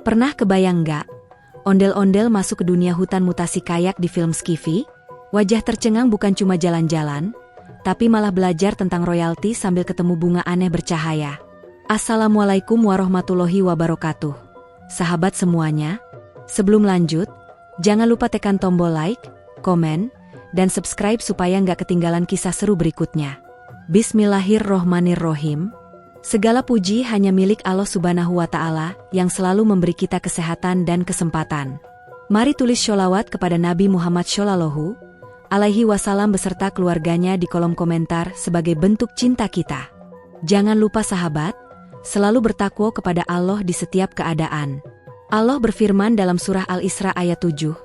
Pernah kebayang nggak? Ondel-ondel masuk ke dunia hutan mutasi kayak di film Skiffy? Wajah tercengang bukan cuma jalan-jalan, tapi malah belajar tentang royalti sambil ketemu bunga aneh bercahaya. Assalamualaikum warahmatullahi wabarakatuh. Sahabat semuanya, sebelum lanjut, jangan lupa tekan tombol like, komen, dan subscribe supaya nggak ketinggalan kisah seru berikutnya. Bismillahirrohmanirrohim. Segala puji hanya milik Allah Subhanahu wa Ta'ala yang selalu memberi kita kesehatan dan kesempatan. Mari tulis sholawat kepada Nabi Muhammad Shallallahu Alaihi Wasallam beserta keluarganya di kolom komentar sebagai bentuk cinta kita. Jangan lupa sahabat, selalu bertakwa kepada Allah di setiap keadaan. Allah berfirman dalam surah Al-Isra ayat 7,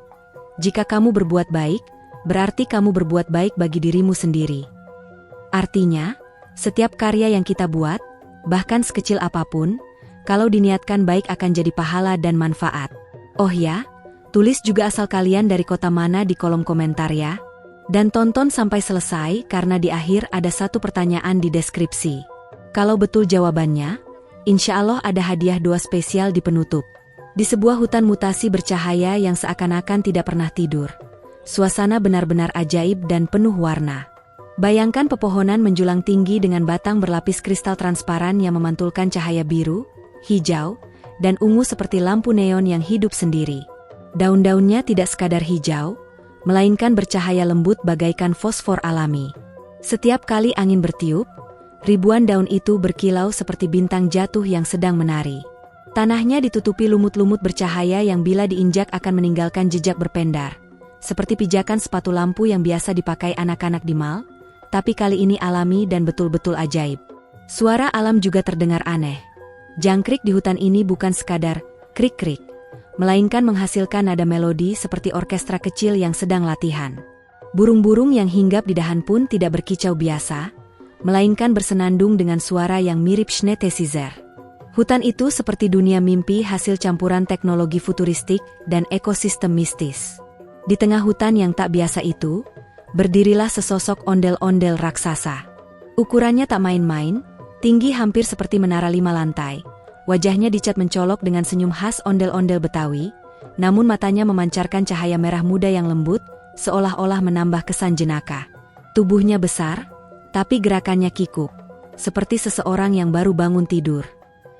"Jika kamu berbuat baik, berarti kamu berbuat baik bagi dirimu sendiri." Artinya, setiap karya yang kita buat, bahkan sekecil apapun, kalau diniatkan baik akan jadi pahala dan manfaat. Oh ya, tulis juga asal kalian dari kota mana di kolom komentar ya. Dan tonton sampai selesai karena di akhir ada satu pertanyaan di deskripsi. Kalau betul jawabannya, insya Allah ada hadiah doa spesial di penutup. Di sebuah hutan mutasi bercahaya yang seakan-akan tidak pernah tidur. Suasana benar-benar ajaib dan penuh warna. Bayangkan pepohonan menjulang tinggi dengan batang berlapis kristal transparan yang memantulkan cahaya biru, hijau, dan ungu seperti lampu neon yang hidup sendiri. Daun-daunnya tidak sekadar hijau, melainkan bercahaya lembut bagaikan fosfor alami. Setiap kali angin bertiup, ribuan daun itu berkilau seperti bintang jatuh yang sedang menari. Tanahnya ditutupi lumut-lumut bercahaya yang bila diinjak akan meninggalkan jejak berpendar, seperti pijakan sepatu lampu yang biasa dipakai anak-anak di mal, tapi kali ini alami dan betul-betul ajaib. Suara alam juga terdengar aneh. Jangkrik di hutan ini bukan sekadar krik-krik, melainkan menghasilkan nada melodi seperti orkestra kecil yang sedang latihan. Burung-burung yang hinggap di dahan pun tidak berkicau biasa, melainkan bersenandung dengan suara yang mirip synthesizer. Hutan itu seperti dunia mimpi hasil campuran teknologi futuristik dan ekosistem mistis. Di tengah hutan yang tak biasa itu, berdirilah sesosok ondel-ondel raksasa. Ukurannya tak main-main, tinggi hampir seperti menara 5 lantai. Wajahnya dicat mencolok dengan senyum khas ondel-ondel Betawi, namun matanya memancarkan cahaya merah muda yang lembut, seolah-olah menambah kesan jenaka. Tubuhnya besar, tapi gerakannya kikuk, seperti seseorang yang baru bangun tidur.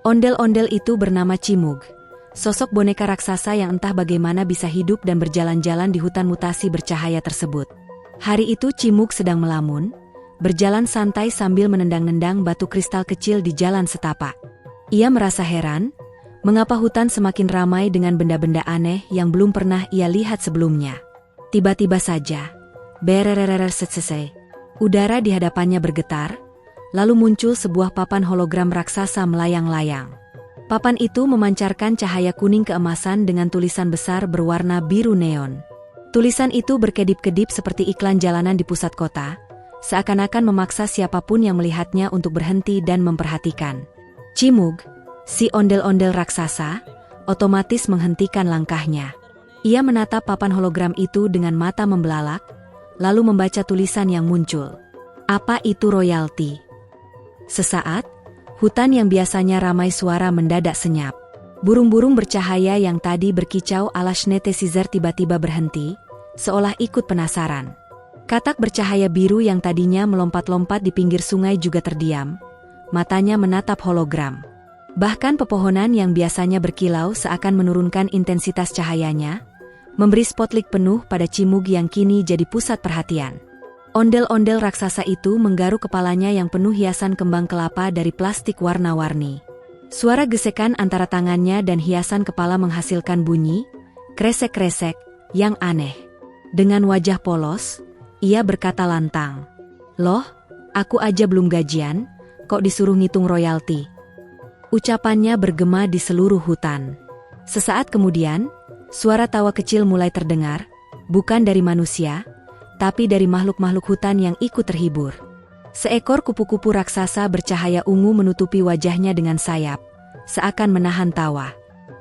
Ondel-ondel itu bernama Cimug, sosok boneka raksasa yang entah bagaimana bisa hidup dan berjalan-jalan di hutan mutasi bercahaya tersebut. Hari itu Cimug sedang melamun, berjalan santai sambil menendang-nendang batu kristal kecil di jalan setapak. Ia merasa heran, mengapa hutan semakin ramai dengan benda-benda aneh yang belum pernah ia lihat sebelumnya. Tiba-tiba saja, berererersetsese, udara di hadapannya bergetar, lalu muncul sebuah papan hologram raksasa melayang-layang. Papan itu memancarkan cahaya kuning keemasan dengan tulisan besar berwarna biru neon. Tulisan itu berkedip-kedip seperti iklan jalanan di pusat kota, seakan-akan memaksa siapapun yang melihatnya untuk berhenti dan memperhatikan. Cimug, si ondel-ondel raksasa, otomatis menghentikan langkahnya. Ia menatap papan hologram itu dengan mata membelalak, lalu membaca tulisan yang muncul. Apa itu royalti? Sesaat, hutan yang biasanya ramai suara mendadak senyap. Burung-burung bercahaya yang tadi berkicau ala synthesizer tiba-tiba berhenti, seolah ikut penasaran. Katak bercahaya biru yang tadinya melompat-lompat di pinggir sungai juga terdiam, matanya menatap hologram. Bahkan pepohonan yang biasanya berkilau seakan menurunkan intensitas cahayanya, memberi spotlight penuh pada Cimug yang kini jadi pusat perhatian. Ondel-ondel raksasa itu menggaruk kepalanya yang penuh hiasan kembang kelapa dari plastik warna-warni. Suara gesekan antara tangannya dan hiasan kepala menghasilkan bunyi kresek-kresek yang aneh. Dengan wajah polos, ia berkata lantang, "Loh, aku aja belum gajian, kok disuruh ngitung royalti?" Ucapannya bergema di seluruh hutan. Sesaat kemudian, suara tawa kecil mulai terdengar, bukan dari manusia, tapi dari makhluk-makhluk hutan yang ikut terhibur. Seekor kupu-kupu raksasa bercahaya ungu menutupi wajahnya dengan sayap, seakan menahan tawa.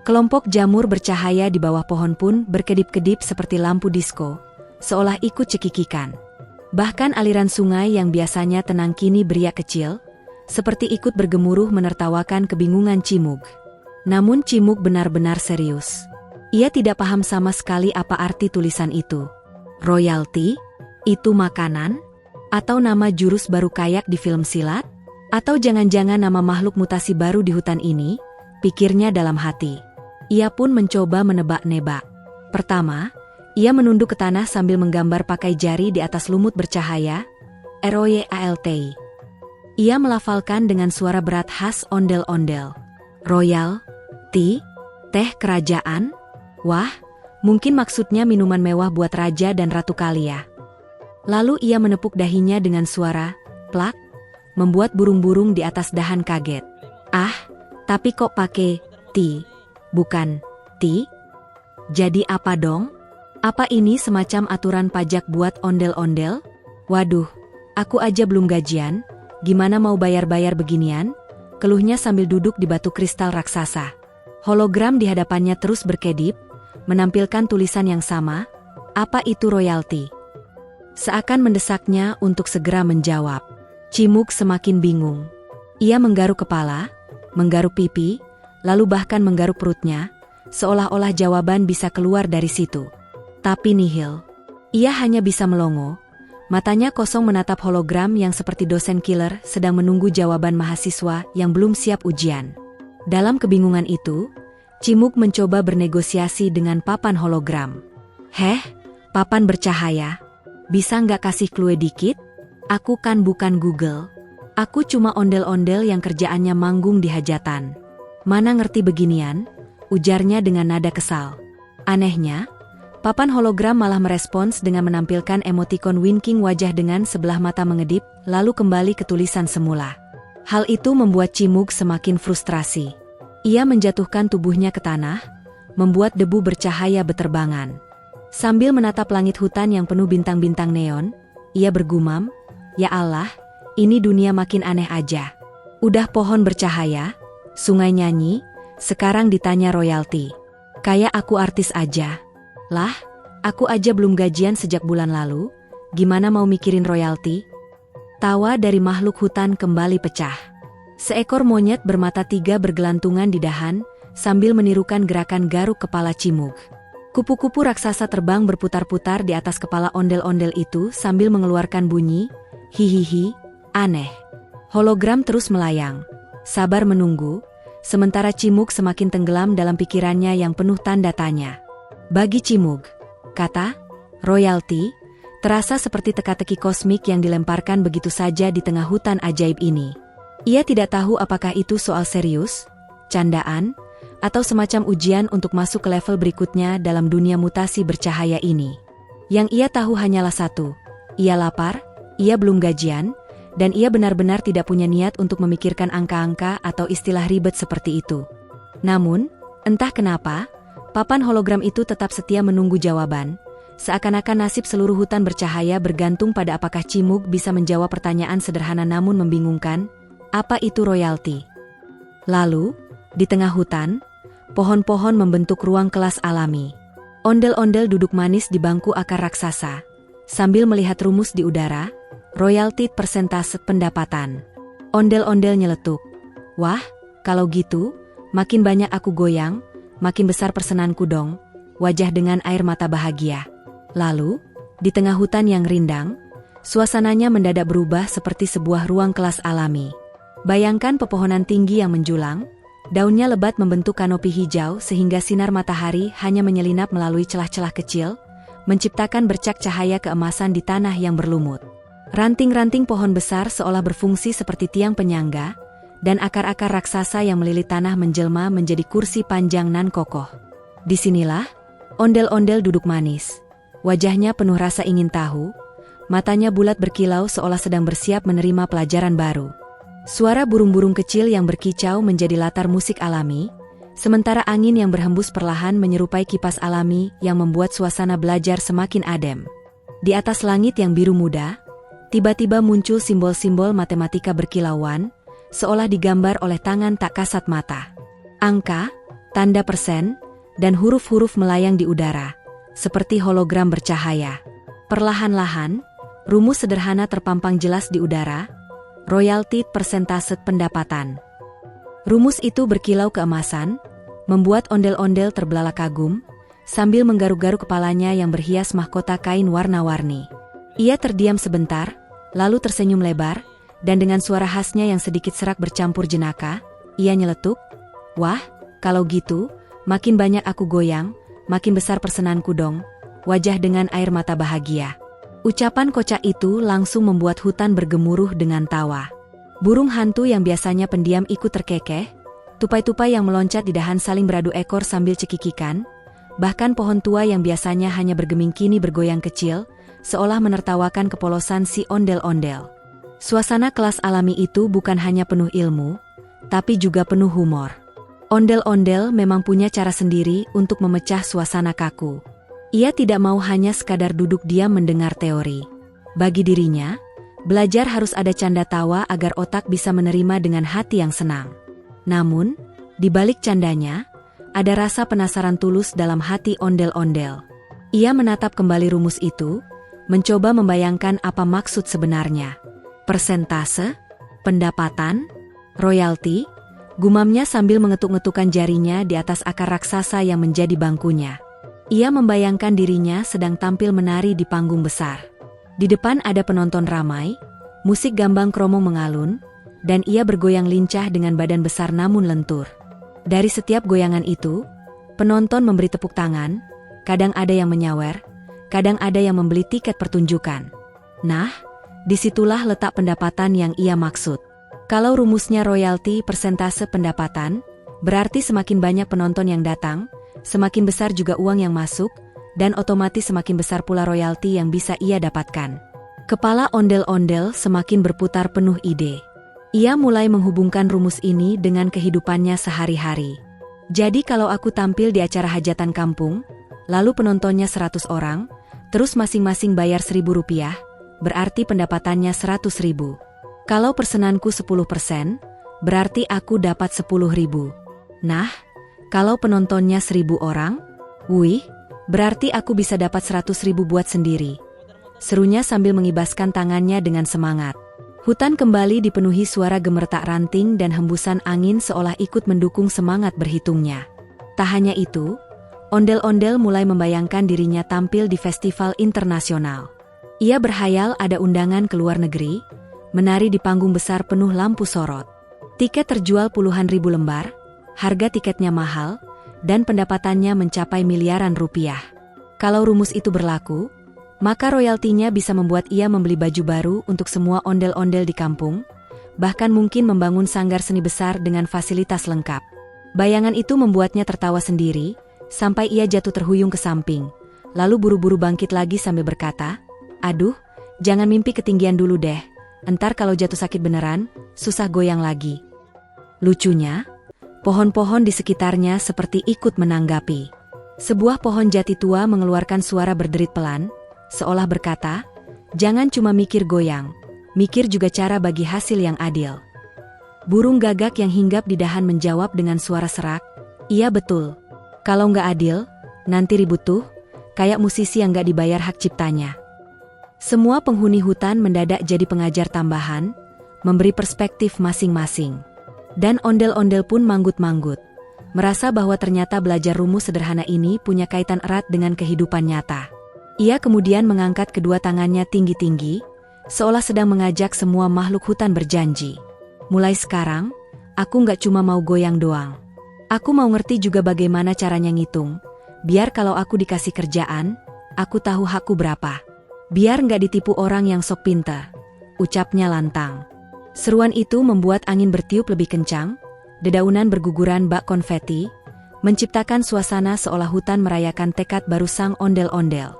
Kelompok jamur bercahaya di bawah pohon pun berkedip-kedip seperti lampu disko, seolah ikut cekikikan. Bahkan aliran sungai yang biasanya tenang kini beriak kecil, seperti ikut bergemuruh menertawakan kebingungan Cimug. Namun Cimug benar-benar serius. Ia tidak paham sama sekali apa arti tulisan itu. Royalty? Itu makanan? Atau nama jurus baru kayak di film silat? Atau jangan-jangan nama makhluk mutasi baru di hutan ini? Pikirnya dalam hati. Ia pun mencoba menebak-nebak. Pertama, ia menunduk ke tanah sambil menggambar pakai jari di atas lumut bercahaya. Royalt. Ia melafalkan dengan suara berat khas ondel-ondel. Royal? Tea? Teh kerajaan? Wah, mungkin maksudnya minuman mewah buat raja dan ratu kali ya. Lalu ia menepuk dahinya dengan suara plak, membuat burung-burung di atas dahan kaget. Ah, tapi kok pakai tea, bukan tea? Jadi apa dong? Apa ini semacam aturan pajak buat ondel-ondel? Waduh, aku aja belum gajian, gimana mau bayar-bayar beginian? Keluhnya sambil duduk di batu kristal raksasa. Hologram di hadapannya terus berkedip, menampilkan tulisan yang sama, apa itu royalty? Seakan mendesaknya untuk segera menjawab. Cimug semakin bingung. Ia menggaruk kepala, menggaruk pipi, lalu bahkan menggaruk perutnya, seolah-olah jawaban bisa keluar dari situ. Tapi nihil. Ia hanya bisa melongo. Matanya kosong menatap hologram yang seperti dosen killer sedang menunggu jawaban mahasiswa yang belum siap ujian. Dalam kebingungan itu, Cimug mencoba bernegosiasi dengan papan hologram. Papan bercahaya. Bisa nggak kasih clue dikit? Aku kan bukan Google. Aku cuma ondel-ondel yang kerjaannya manggung di hajatan. Mana ngerti beginian? Ujarnya dengan nada kesal. Anehnya, papan hologram malah merespons dengan menampilkan emotikon winking wajah dengan sebelah mata mengedip, lalu kembali ke tulisan semula. Hal itu membuat Cimug semakin frustrasi. Ia menjatuhkan tubuhnya ke tanah, membuat debu bercahaya beterbangan. Sambil menatap langit hutan yang penuh bintang-bintang neon, ia bergumam, "Ya Allah, ini dunia makin aneh aja. Udah pohon bercahaya, sungai nyanyi, sekarang ditanya royalty. Kayak aku artis aja. Lah, aku aja belum gajian sejak bulan lalu, gimana mau mikirin royalty?" Tawa dari makhluk hutan kembali pecah. Seekor monyet bermata tiga bergelantungan di dahan, sambil menirukan gerakan garuk kepala Cimug. Kupu-kupu raksasa terbang berputar-putar di atas kepala ondel-ondel itu sambil mengeluarkan bunyi, hihihi, aneh. Hologram terus melayang, sabar menunggu, sementara Cimug semakin tenggelam dalam pikirannya yang penuh tanda tanya. Bagi Cimug, kata royalty terasa seperti teka-teki kosmik yang dilemparkan begitu saja di tengah hutan ajaib ini. Ia tidak tahu apakah itu soal serius, candaan, atau semacam ujian untuk masuk ke level berikutnya dalam dunia mutasi bercahaya ini. Yang ia tahu hanyalah satu, ia lapar, ia belum gajian, dan ia benar-benar tidak punya niat untuk memikirkan angka-angka atau istilah ribet seperti itu. Namun, entah kenapa, papan hologram itu tetap setia menunggu jawaban, seakan-akan nasib seluruh hutan bercahaya bergantung pada apakah Cimug bisa menjawab pertanyaan sederhana namun membingungkan, apa itu royalty? Lalu, di tengah hutan, pohon-pohon membentuk ruang kelas alami. Ondel-ondel duduk manis di bangku akar raksasa, sambil melihat rumus di udara, royalty persentase pendapatan. Ondel-ondel nyeletuk. Wah, kalau gitu, makin banyak aku goyang, makin besar persenanku dong, wajah dengan air mata bahagia. Lalu, di tengah hutan yang rindang, suasananya mendadak berubah seperti sebuah ruang kelas alami. Bayangkan pepohonan tinggi yang menjulang, daunnya lebat membentuk kanopi hijau sehingga sinar matahari hanya menyelinap melalui celah-celah kecil, menciptakan bercak cahaya keemasan di tanah yang berlumut. Ranting-ranting pohon besar seolah berfungsi seperti tiang penyangga, dan akar-akar raksasa yang melilit tanah menjelma menjadi kursi panjang nan kokoh. Disinilah, ondel-ondel duduk manis. Wajahnya penuh rasa ingin tahu, matanya bulat berkilau seolah sedang bersiap menerima pelajaran baru. Suara burung-burung kecil yang berkicau menjadi latar musik alami, sementara angin yang berhembus perlahan menyerupai kipas alami yang membuat suasana belajar semakin adem. Di atas langit yang biru muda, tiba-tiba muncul simbol-simbol matematika berkilauan, seolah digambar oleh tangan tak kasat mata. Angka, tanda persen, dan huruf-huruf melayang di udara, seperti hologram bercahaya. Perlahan-lahan, rumus sederhana terpampang jelas di udara, royalty persentase pendapatan. Rumus itu berkilau keemasan, membuat ondel-ondel terbelalak kagum, sambil menggaruk-garuk kepalanya yang berhias mahkota kain warna-warni. Ia terdiam sebentar, lalu tersenyum lebar, dan dengan suara khasnya yang sedikit serak bercampur jenaka, ia nyeletuk, "Wah, kalau gitu, makin banyak aku goyang, makin besar persenanku dong," wajah dengan air mata bahagia. Ucapan kocak itu langsung membuat hutan bergemuruh dengan tawa. Burung hantu yang biasanya pendiam ikut terkekeh, tupai-tupai yang meloncat di dahan saling beradu ekor sambil cekikikan, bahkan pohon tua yang biasanya hanya bergeming kini bergoyang kecil, seolah menertawakan kepolosan si ondel-ondel. Suasana kelas alami itu bukan hanya penuh ilmu, tapi juga penuh humor. Ondel-ondel memang punya cara sendiri untuk memecah suasana kaku. Ia tidak mau hanya sekadar duduk diam mendengar teori. Bagi dirinya, belajar harus ada canda tawa agar otak bisa menerima dengan hati yang senang. Namun, di balik candanya, ada rasa penasaran tulus dalam hati ondel-ondel. Ia menatap kembali rumus itu, mencoba membayangkan apa maksud sebenarnya. Persentase, pendapatan, royalti, gumamnya sambil mengetuk-ngetukkan jarinya di atas akar raksasa yang menjadi bangkunya. Ia membayangkan dirinya sedang tampil menari di panggung besar. Di depan ada penonton ramai, musik gambang kromong mengalun, dan ia bergoyang lincah dengan badan besar namun lentur. Dari setiap goyangan itu, penonton memberi tepuk tangan, kadang ada yang menyawer, kadang ada yang membeli tiket pertunjukan. Nah, disitulah letak pendapatan yang ia maksud. Kalau rumusnya royalti persentase pendapatan, berarti semakin banyak penonton yang datang, semakin besar juga uang yang masuk, dan otomatis semakin besar pula royalti yang bisa ia dapatkan. Kepala ondel-ondel semakin berputar penuh ide. Ia mulai menghubungkan rumus ini dengan kehidupannya sehari-hari. Jadi kalau aku tampil di acara hajatan kampung, lalu penontonnya 100 orang, terus masing-masing bayar Rp1.000, berarti pendapatannya Rp100.000. Kalau persenanku 10%, berarti aku dapat Rp10.000. Nah, kalau penontonnya 1.000 orang, wih, berarti aku bisa dapat Rp100.000 buat sendiri. Serunya sambil mengibaskan tangannya dengan semangat. Hutan kembali dipenuhi suara gemertak ranting dan hembusan angin seolah ikut mendukung semangat berhitungnya. Tak hanya itu, ondel-ondel mulai membayangkan dirinya tampil di festival internasional. Ia berhayal ada undangan ke luar negeri, menari di panggung besar penuh lampu sorot. Tiket terjual puluhan ribu lembar, harga tiketnya mahal, dan pendapatannya mencapai miliaran rupiah. Kalau rumus itu berlaku, maka royaltinya bisa membuat ia membeli baju baru untuk semua ondel-ondel di kampung, bahkan mungkin membangun sanggar seni besar dengan fasilitas lengkap. Bayangan itu membuatnya tertawa sendiri, sampai ia jatuh terhuyung ke samping, lalu buru-buru bangkit lagi sambil berkata, "Aduh, jangan mimpi ketinggian dulu deh, entar kalau jatuh sakit beneran, susah goyang lagi." Lucunya, pohon-pohon di sekitarnya seperti ikut menanggapi. Sebuah pohon jati tua mengeluarkan suara berderit pelan, seolah berkata, "Jangan cuma mikir goyang, mikir juga cara bagi hasil yang adil." Burung gagak yang hinggap di dahan menjawab dengan suara serak, "Iya betul. Kalau nggak adil, nanti ribut tuh, kayak musisi yang nggak dibayar hak ciptanya." Semua penghuni hutan mendadak jadi pengajar tambahan, memberi perspektif masing-masing. Dan ondel-ondel pun manggut-manggut, merasa bahwa ternyata belajar rumus sederhana ini punya kaitan erat dengan kehidupan nyata. Ia kemudian mengangkat kedua tangannya tinggi-tinggi, seolah sedang mengajak semua makhluk hutan berjanji. "Mulai sekarang, aku nggak cuma mau goyang doang. Aku mau ngerti juga bagaimana caranya ngitung, biar kalau aku dikasih kerjaan, aku tahu hakku berapa. Biar nggak ditipu orang yang sok pintar," ucapnya lantang. Seruan itu membuat angin bertiup lebih kencang, dedaunan berguguran bak konfeti, menciptakan suasana seolah hutan merayakan tekad baru sang ondel-ondel.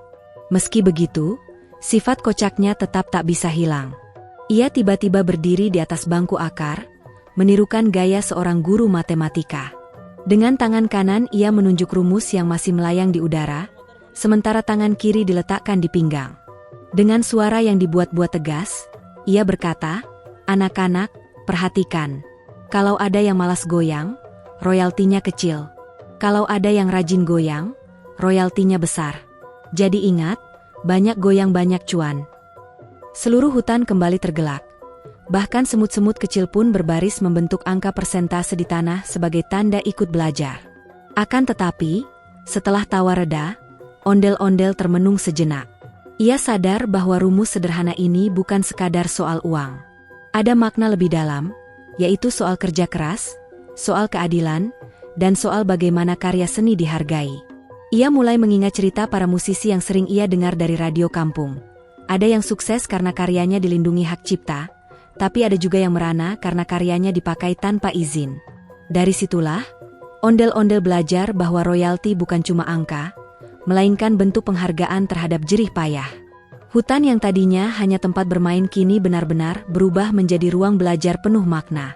Meski begitu, sifat kocaknya tetap tak bisa hilang. Ia tiba-tiba berdiri di atas bangku akar, menirukan gaya seorang guru matematika. Dengan tangan kanan ia menunjuk rumus yang masih melayang di udara, sementara tangan kiri diletakkan di pinggang. Dengan suara yang dibuat-buat tegas, ia berkata, "Anak-anak, perhatikan. Kalau ada yang malas goyang, royaltinya kecil. Kalau ada yang rajin goyang, royaltinya besar. Jadi ingat, banyak goyang banyak cuan." Seluruh hutan kembali tergelak. Bahkan semut-semut kecil pun berbaris membentuk angka persentase di tanah sebagai tanda ikut belajar. Akan tetapi, setelah tawa reda, ondel-ondel termenung sejenak. Ia sadar bahwa rumus sederhana ini bukan sekadar soal uang. Ada makna lebih dalam, yaitu soal kerja keras, soal keadilan, dan soal bagaimana karya seni dihargai. Ia mulai mengingat cerita para musisi yang sering ia dengar dari radio kampung. Ada yang sukses karena karyanya dilindungi hak cipta, tapi ada juga yang merana karena karyanya dipakai tanpa izin. Dari situlah, ondel-ondel belajar bahwa royalti bukan cuma angka, melainkan bentuk penghargaan terhadap jerih payah. Hutan yang tadinya hanya tempat bermain kini benar-benar berubah menjadi ruang belajar penuh makna.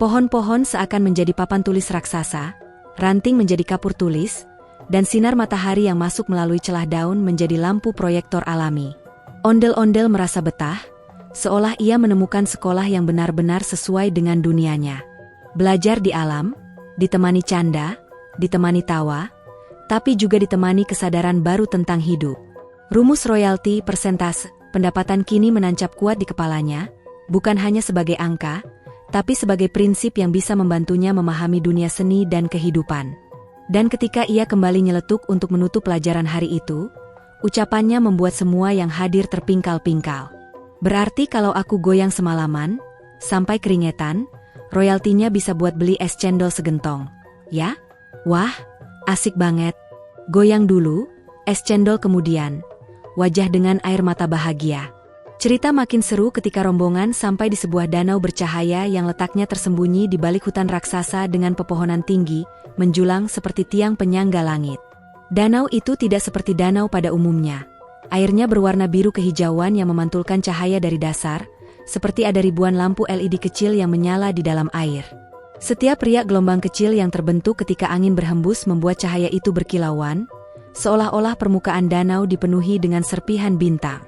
Pohon-pohon seakan menjadi papan tulis raksasa, ranting menjadi kapur tulis, dan sinar matahari yang masuk melalui celah daun menjadi lampu proyektor alami. Ondel-ondel merasa betah, seolah ia menemukan sekolah yang benar-benar sesuai dengan dunianya. Belajar di alam, ditemani canda, ditemani tawa, tapi juga ditemani kesadaran baru tentang hidup. Rumus royalti persentase pendapatan kini menancap kuat di kepalanya, bukan hanya sebagai angka, tapi sebagai prinsip yang bisa membantunya memahami dunia seni dan kehidupan. Dan ketika ia kembali nyeletuk untuk menutup pelajaran hari itu, ucapannya membuat semua yang hadir terpingkal-pingkal. Berarti kalau aku goyang semalaman, sampai keringetan, royaltinya bisa buat beli es cendol segentong, ya? Wah, asik banget. Goyang dulu, es cendol kemudian. Wajah dengan air mata bahagia. Cerita makin seru ketika rombongan sampai di sebuah danau bercahaya yang letaknya tersembunyi di balik hutan raksasa dengan pepohonan tinggi, menjulang seperti tiang penyangga langit. Danau itu tidak seperti danau pada umumnya. Airnya berwarna biru kehijauan yang memantulkan cahaya dari dasar, seperti ada ribuan lampu LED kecil yang menyala di dalam air. Setiap riak gelombang kecil yang terbentuk ketika angin berhembus membuat cahaya itu berkilauan, seolah-olah permukaan danau dipenuhi dengan serpihan bintang.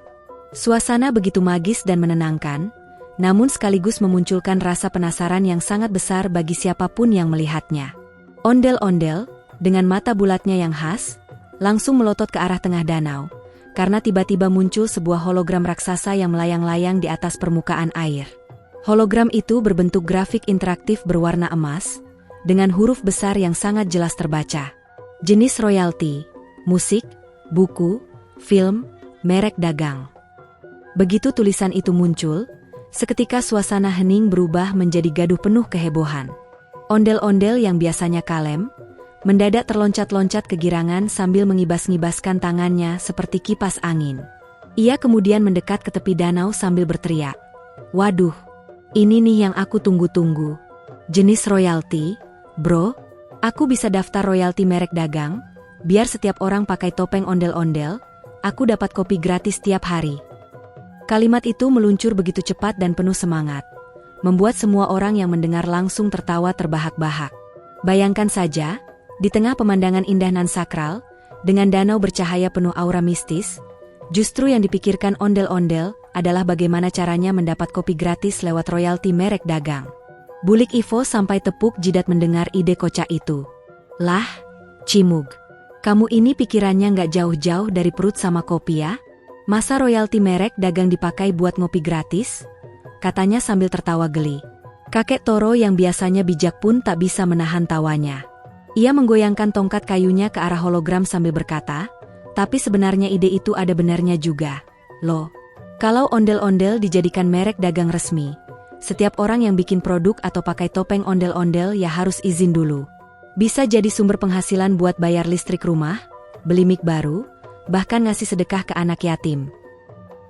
Suasana begitu magis dan menenangkan, namun sekaligus memunculkan rasa penasaran yang sangat besar bagi siapapun yang melihatnya. Ondel-ondel, dengan mata bulatnya yang khas, langsung melotot ke arah tengah danau, karena tiba-tiba muncul sebuah hologram raksasa yang melayang-layang di atas permukaan air. Hologram itu berbentuk grafik interaktif berwarna emas, dengan huruf besar yang sangat jelas terbaca. Jenis royalti, musik, buku, film, merek dagang. Begitu tulisan itu muncul, seketika suasana hening berubah menjadi gaduh penuh kehebohan. Ondel-ondel yang biasanya kalem, mendadak terloncat-loncat kegirangan sambil mengibas-ngibaskan tangannya seperti kipas angin. Ia kemudian mendekat ke tepi danau sambil berteriak, "Waduh, ini nih yang aku tunggu-tunggu. Jenis royalti, bro, aku bisa daftar royalti merek dagang, biar setiap orang pakai topeng ondel-ondel, aku dapat kopi gratis tiap hari." Kalimat itu meluncur begitu cepat dan penuh semangat, membuat semua orang yang mendengar langsung tertawa terbahak-bahak. Bayangkan saja, di tengah pemandangan indah nan sakral, dengan danau bercahaya penuh aura mistis, justru yang dipikirkan ondel-ondel adalah bagaimana caranya mendapat kopi gratis lewat royalti merek dagang. Bulik Ivo sampai tepuk jidat mendengar ide kocak itu. Lah, Cimug, kamu ini pikirannya nggak jauh-jauh dari perut sama kopi ya? Masa royalti merek dagang dipakai buat ngopi gratis? Katanya sambil tertawa geli. Kakek Toro yang biasanya bijak pun tak bisa menahan tawanya. Ia menggoyangkan tongkat kayunya ke arah hologram sambil berkata, tapi sebenarnya ide itu ada benarnya juga. Loh, kalau ondel-ondel dijadikan merek dagang resmi, setiap orang yang bikin produk atau pakai topeng ondel-ondel ya harus izin dulu. Bisa jadi sumber penghasilan buat bayar listrik rumah, beli mic baru, bahkan ngasih sedekah ke anak yatim.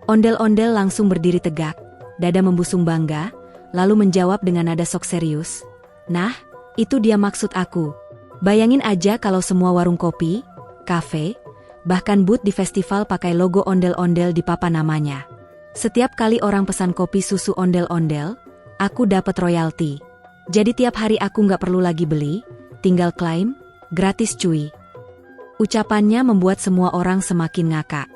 Ondel-ondel langsung berdiri tegak, dada membusung bangga, lalu menjawab dengan nada sok serius. Nah, itu dia maksud aku. Bayangin aja kalau semua warung kopi, kafe, bahkan booth di festival pakai logo ondel-ondel di papan namanya. Setiap kali orang pesan kopi susu ondel-ondel, aku dapat royalti. Jadi tiap hari aku nggak perlu lagi beli, tinggal klaim, gratis cuy. Ucapannya membuat semua orang semakin ngakak.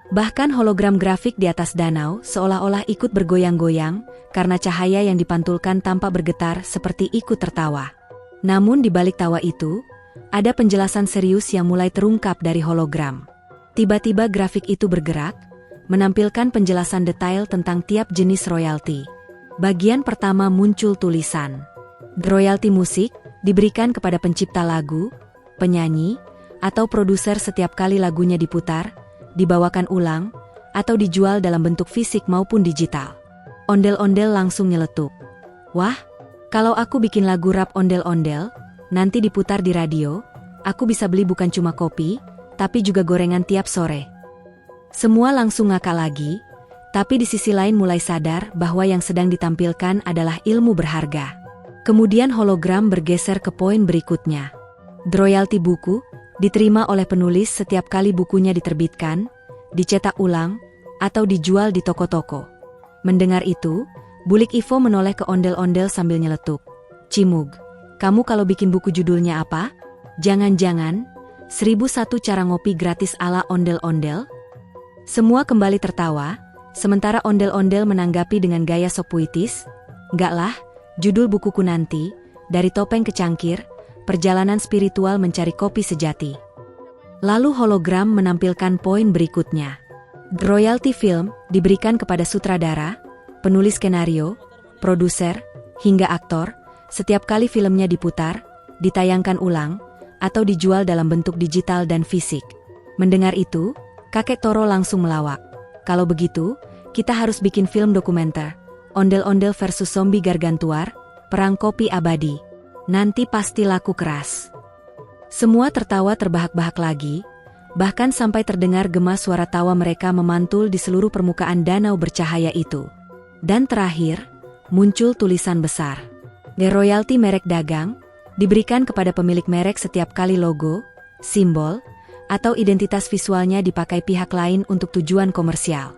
Bahkan hologram grafik di atas danau seolah-olah ikut bergoyang-goyang karena cahaya yang dipantulkan tampak bergetar seperti ikut tertawa. Namun di balik tawa itu, ada penjelasan serius yang mulai terungkap dari hologram. Tiba-tiba grafik itu bergerak, menampilkan penjelasan detail tentang tiap jenis royalti. Bagian pertama muncul tulisan. Royalti musik diberikan kepada pencipta lagu, penyanyi, atau produser setiap kali lagunya diputar, dibawakan ulang, atau dijual dalam bentuk fisik maupun digital. Ondel-ondel langsung nyeletuk. Wah, kalau aku bikin lagu rap ondel-ondel, nanti diputar di radio, aku bisa beli bukan cuma kopi, tapi juga gorengan tiap sore. Semua langsung ngakak lagi, tapi di sisi lain mulai sadar bahwa yang sedang ditampilkan adalah ilmu berharga. Kemudian hologram bergeser ke poin berikutnya. Royalti buku diterima oleh penulis setiap kali bukunya diterbitkan, dicetak ulang, atau dijual di toko-toko. Mendengar itu, Bulik Ivo menoleh ke ondel-ondel sambil nyeletuk. Cimug, kamu kalau bikin buku judulnya apa? Jangan-jangan 1001 cara ngopi gratis ala ondel-ondel? Semua kembali tertawa, sementara ondel-ondel menanggapi dengan gaya sok puitis. Enggak lah, judul bukuku nanti, dari topeng ke cangkir, perjalanan spiritual mencari kopi sejati. Lalu hologram menampilkan poin berikutnya. Royalti film diberikan kepada sutradara, penulis skenario, produser, hingga aktor, setiap kali filmnya diputar, ditayangkan ulang, atau dijual dalam bentuk digital dan fisik. Mendengar itu, kakek Toro langsung melawak. Kalau begitu, kita harus bikin film dokumenter, ondel-ondel versus zombie gargantuar, perang kopi abadi. Nanti pasti laku keras. Semua tertawa terbahak-bahak lagi, bahkan sampai terdengar gema suara tawa mereka memantul di seluruh permukaan danau bercahaya itu. Dan terakhir, muncul tulisan besar. Royalti merek dagang, diberikan kepada pemilik merek setiap kali logo, simbol, atau identitas visualnya dipakai pihak lain untuk tujuan komersial.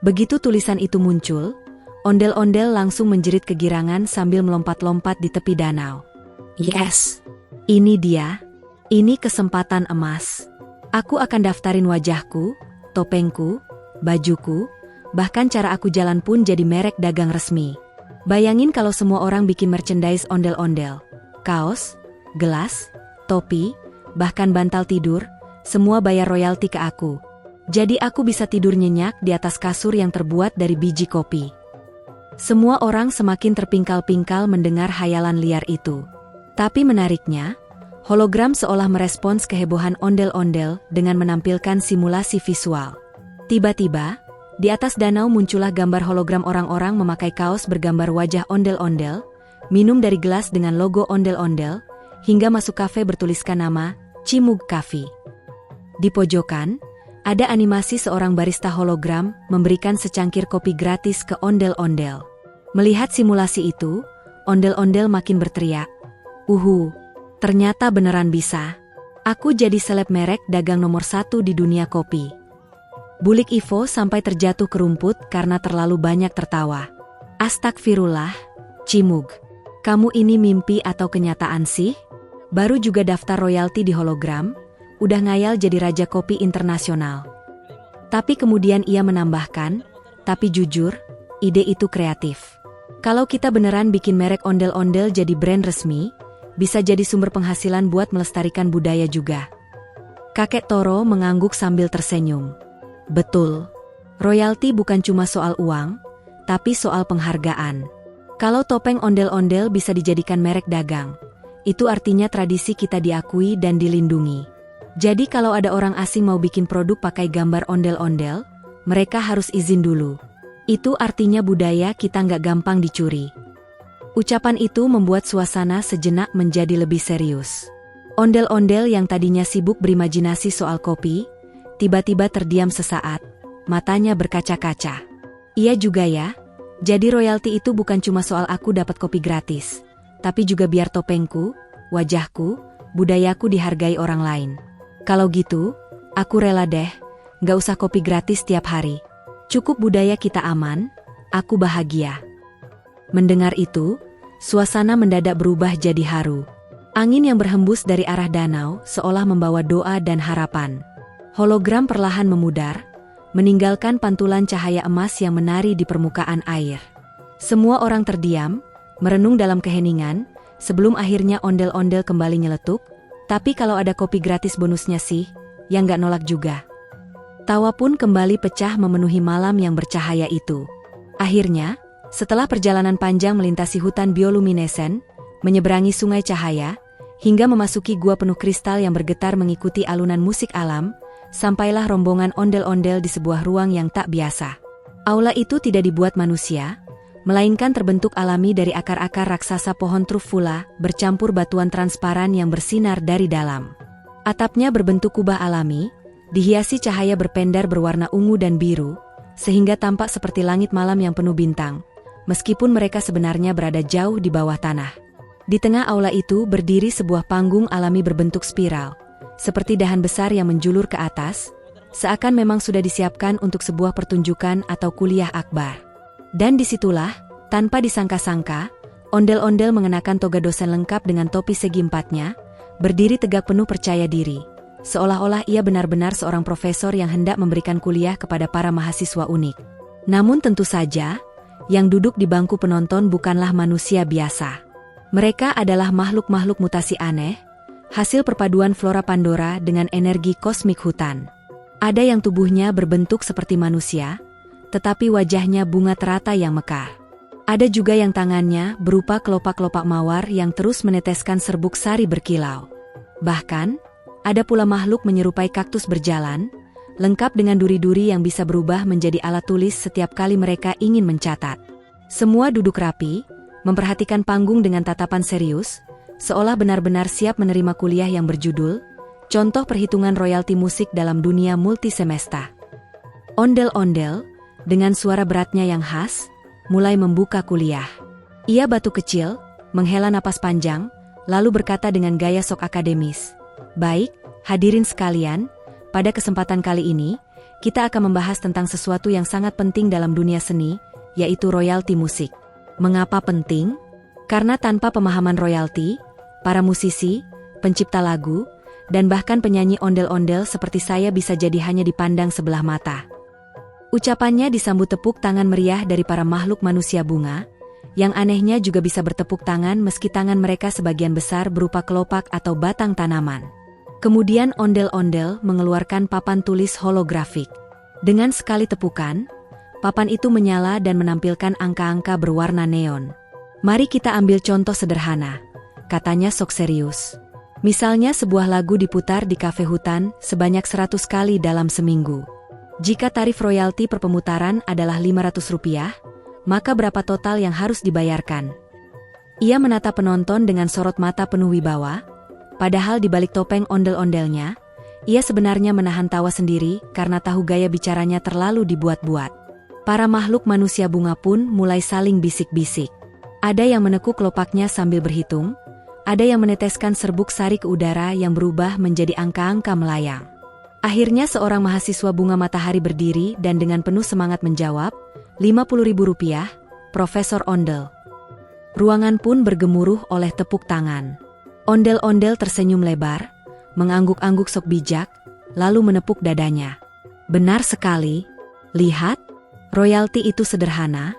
Begitu tulisan itu muncul, ondel-ondel langsung menjerit kegirangan sambil melompat-lompat di tepi danau. Yes, ini dia, ini kesempatan emas. Aku akan daftarin wajahku, topengku, bajuku, bahkan cara aku jalan pun jadi merek dagang resmi. Bayangin kalau semua orang bikin merchandise ondel-ondel, kaos, gelas, topi, bahkan bantal tidur, semua bayar royalti ke aku. Jadi aku bisa tidur nyenyak di atas kasur yang terbuat dari biji kopi. Semua orang semakin terpingkal-pingkal mendengar hayalan liar itu. Tapi menariknya, hologram seolah merespons kehebohan ondel-ondel dengan menampilkan simulasi visual. Tiba-tiba, di atas danau muncullah gambar hologram orang-orang memakai kaos bergambar wajah ondel-ondel, minum dari gelas dengan logo ondel-ondel, hingga masuk kafe bertuliskan nama, Cimug Coffee. Di pojokan, ada animasi seorang barista hologram memberikan secangkir kopi gratis ke ondel-ondel. Melihat simulasi itu, ondel-ondel makin berteriak. Ternyata beneran bisa. Aku jadi seleb merek dagang nomor 1 di dunia kopi. Bulik Ivo sampai terjatuh ke rumput karena terlalu banyak tertawa. Astagfirullah, Cimug. Kamu ini mimpi atau kenyataan sih? Baru juga daftar royalti di hologram, udah ngayal jadi raja kopi internasional. Tapi kemudian ia menambahkan, tapi jujur, ide itu kreatif. Kalau kita beneran bikin merek ondel-ondel jadi brand resmi, bisa jadi sumber penghasilan buat melestarikan budaya juga. Kakek Toro mengangguk sambil tersenyum. Betul. Royalti bukan cuma soal uang, tapi soal penghargaan. Kalau topeng ondel-ondel bisa dijadikan merek dagang, itu artinya tradisi kita diakui dan dilindungi. Jadi kalau ada orang asing mau bikin produk pakai gambar ondel-ondel, mereka harus izin dulu. Itu artinya budaya kita nggak gampang dicuri. Ucapan itu membuat suasana sejenak menjadi lebih serius. Ondel-ondel yang tadinya sibuk berimajinasi soal kopi, tiba-tiba terdiam sesaat, matanya berkaca-kaca. Iya juga ya, jadi royalti itu bukan cuma soal aku dapat kopi gratis, tapi juga biar topengku, wajahku, budayaku dihargai orang lain. Kalau gitu, aku rela deh, nggak usah kopi gratis tiap hari. Cukup budaya kita aman, aku bahagia. Mendengar itu, suasana mendadak berubah jadi haru. Angin yang berhembus dari arah danau seolah membawa doa dan harapan. Hologram perlahan memudar, meninggalkan pantulan cahaya emas yang menari di permukaan air. Semua orang terdiam, merenung dalam keheningan, sebelum akhirnya ondel-ondel kembali nyeletuk, tapi kalau ada kopi gratis bonusnya sih, yang nggak nolak juga. Tawa pun kembali pecah memenuhi malam yang bercahaya itu. Akhirnya, setelah perjalanan panjang melintasi hutan bioluminesen, menyeberangi sungai cahaya, hingga memasuki gua penuh kristal yang bergetar mengikuti alunan musik alam, sampailah rombongan ondel-ondel di sebuah ruang yang tak biasa. Aula itu tidak dibuat manusia, melainkan terbentuk alami dari akar-akar raksasa pohon trufula bercampur batuan transparan yang bersinar dari dalam. Atapnya berbentuk kubah alami, dihiasi cahaya berpendar berwarna ungu dan biru, sehingga tampak seperti langit malam yang penuh bintang, meskipun mereka sebenarnya berada jauh di bawah tanah. Di tengah aula itu berdiri sebuah panggung alami berbentuk spiral, seperti dahan besar yang menjulur ke atas, seakan memang sudah disiapkan untuk sebuah pertunjukan atau kuliah akbar. Dan disitulah, tanpa disangka-sangka, ondel-ondel mengenakan toga dosen lengkap dengan topi segi empatnya, berdiri tegak penuh percaya diri, seolah-olah ia benar-benar seorang profesor yang hendak memberikan kuliah kepada para mahasiswa unik. Namun tentu saja, yang duduk di bangku penonton bukanlah manusia biasa. Mereka adalah makhluk-makhluk mutasi aneh, hasil perpaduan flora Pandora dengan energi kosmik hutan. Ada yang tubuhnya berbentuk seperti manusia, tetapi wajahnya bunga teratai yang mekar. Ada juga yang tangannya berupa kelopak-kelopak mawar yang terus meneteskan serbuk sari berkilau. Bahkan, ada pula makhluk menyerupai kaktus berjalan, lengkap dengan duri-duri yang bisa berubah menjadi alat tulis setiap kali mereka ingin mencatat. Semua duduk rapi, memperhatikan panggung dengan tatapan serius, seolah benar-benar siap menerima kuliah yang berjudul Contoh Perhitungan Royalti Musik dalam Dunia Multisemesta. Ondel-ondel, dengan suara beratnya yang khas, mulai membuka kuliah. Ia batuk kecil, menghela napas panjang, lalu berkata dengan gaya sok akademis, "Baik, hadirin sekalian, pada kesempatan kali ini, kita akan membahas tentang sesuatu yang sangat penting dalam dunia seni, yaitu royalti musik." Mengapa penting? Karena tanpa pemahaman royalti, para musisi, pencipta lagu, dan bahkan penyanyi ondel-ondel seperti saya bisa jadi hanya dipandang sebelah mata. Ucapannya disambut tepuk tangan meriah dari para makhluk manusia bunga, yang anehnya juga bisa bertepuk tangan meski tangan mereka sebagian besar berupa kelopak atau batang tanaman. Kemudian ondel-ondel mengeluarkan papan tulis holografik. Dengan sekali tepukan, papan itu menyala dan menampilkan angka-angka berwarna neon. "Mari kita ambil contoh sederhana," katanya sok serius. "Misalnya sebuah lagu diputar di kafe hutan sebanyak 100 kali dalam seminggu. Jika tarif royalti per pemutaran adalah Rp500, maka berapa total yang harus dibayarkan?" Ia menatap penonton dengan sorot mata penuh wibawa, padahal di balik topeng ondel-ondelnya, ia sebenarnya menahan tawa sendiri karena tahu gaya bicaranya terlalu dibuat-buat. Para makhluk manusia bunga pun mulai saling bisik-bisik. Ada yang menekuk kelopaknya sambil berhitung, ada yang meneteskan serbuk sari ke udara yang berubah menjadi angka-angka melayang. Akhirnya seorang mahasiswa bunga matahari berdiri dan dengan penuh semangat menjawab, "Rp50.000, Profesor Ondel." Ruangan pun bergemuruh oleh tepuk tangan. Ondel-ondel tersenyum lebar, mengangguk-angguk sok bijak, lalu menepuk dadanya. "Benar sekali. Lihat, royalti itu sederhana,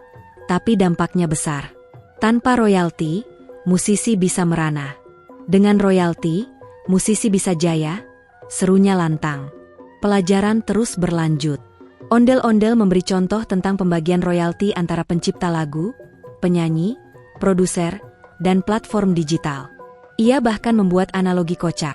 tapi dampaknya besar. Tanpa royalti, musisi bisa merana. Dengan royalti, musisi bisa jaya," serunya lantang. Pelajaran terus berlanjut. Ondel-ondel memberi contoh tentang pembagian royalti antara pencipta lagu, penyanyi, produser, dan platform digital. Ia bahkan membuat analogi kocak.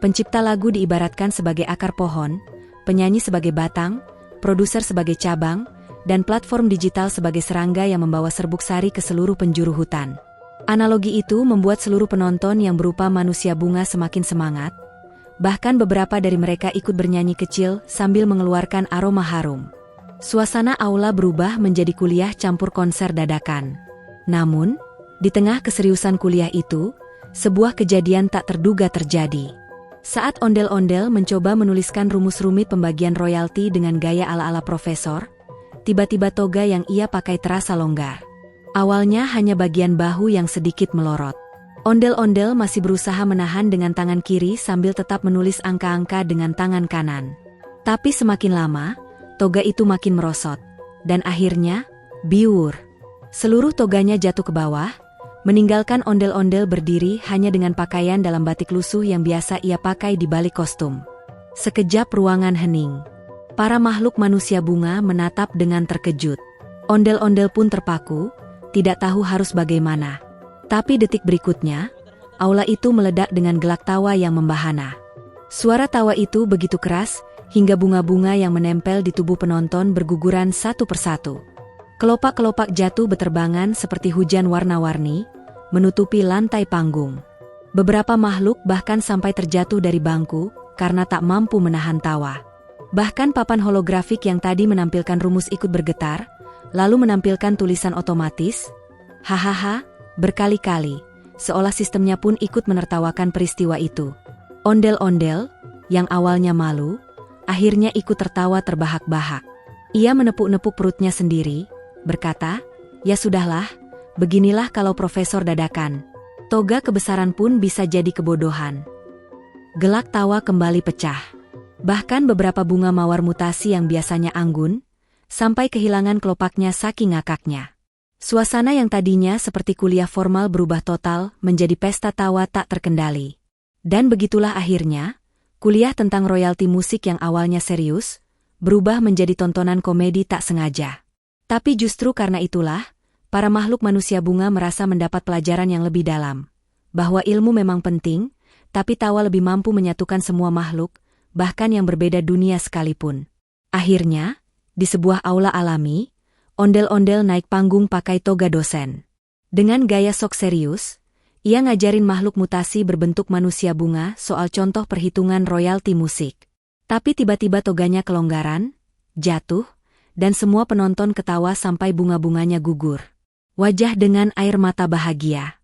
Pencipta lagu diibaratkan sebagai akar pohon, penyanyi sebagai batang, produser sebagai cabang, dan platform digital sebagai serangga yang membawa serbuk sari ke seluruh penjuru hutan. Analogi itu membuat seluruh penonton yang berupa manusia bunga semakin semangat, bahkan beberapa dari mereka ikut bernyanyi kecil sambil mengeluarkan aroma harum. Suasana aula berubah menjadi kuliah campur konser dadakan. Namun, di tengah keseriusan kuliah itu, sebuah kejadian tak terduga terjadi. Saat ondel-ondel mencoba menuliskan rumus rumit pembagian royalti dengan gaya ala-ala profesor, tiba-tiba toga yang ia pakai terasa longgar. Awalnya hanya bagian bahu yang sedikit melorot. Ondel-ondel masih berusaha menahan dengan tangan kiri sambil tetap menulis angka-angka dengan tangan kanan. Tapi semakin lama, toga itu makin merosot. Dan akhirnya, biur. Seluruh toganya jatuh ke bawah, meninggalkan ondel-ondel berdiri hanya dengan pakaian dalam batik lusuh yang biasa ia pakai di balik kostum. Sekejap ruangan hening. Para makhluk manusia bunga menatap dengan terkejut. Ondel-ondel pun terpaku, tidak tahu harus bagaimana. Tapi detik berikutnya, Aula itu meledak dengan gelak tawa yang membahana. Suara tawa itu begitu keras, hingga bunga-bunga yang menempel di tubuh penonton berguguran satu persatu. Kelopak-kelopak jatuh beterbangan seperti hujan warna-warni, menutupi lantai panggung. Beberapa makhluk bahkan sampai terjatuh dari bangku, karena tak mampu menahan tawa. Bahkan papan holografik yang tadi menampilkan rumus ikut bergetar, lalu menampilkan tulisan otomatis, hahaha, berkali-kali, seolah sistemnya pun ikut menertawakan peristiwa itu. Ondel-ondel, yang awalnya malu, akhirnya ikut tertawa terbahak-bahak. Ia menepuk-nepuk perutnya sendiri, berkata, "Ya sudahlah, beginilah kalau profesor dadakan. Toga kebesaran pun bisa jadi kebodohan." Gelak tawa kembali pecah. Bahkan beberapa bunga mawar mutasi yang biasanya anggun, sampai kehilangan kelopaknya saking ngakaknya. Suasana yang tadinya seperti kuliah formal berubah total menjadi pesta tawa tak terkendali. Dan begitulah akhirnya, kuliah tentang royalti musik yang awalnya serius, berubah menjadi tontonan komedi tak sengaja. Tapi justru karena itulah, para makhluk manusia bunga merasa mendapat pelajaran yang lebih dalam. Bahwa ilmu memang penting, tapi tawa lebih mampu menyatukan semua makhluk, bahkan yang berbeda dunia sekalipun. Akhirnya, di sebuah aula alami, ondel-ondel naik panggung pakai toga dosen. Dengan gaya sok serius, ia ngajarin makhluk mutasi berbentuk manusia bunga soal contoh perhitungan royalti musik. Tapi tiba-tiba toganya kelonggaran, jatuh, dan semua penonton ketawa sampai bunga-bunganya gugur. Wajah dengan air mata bahagia.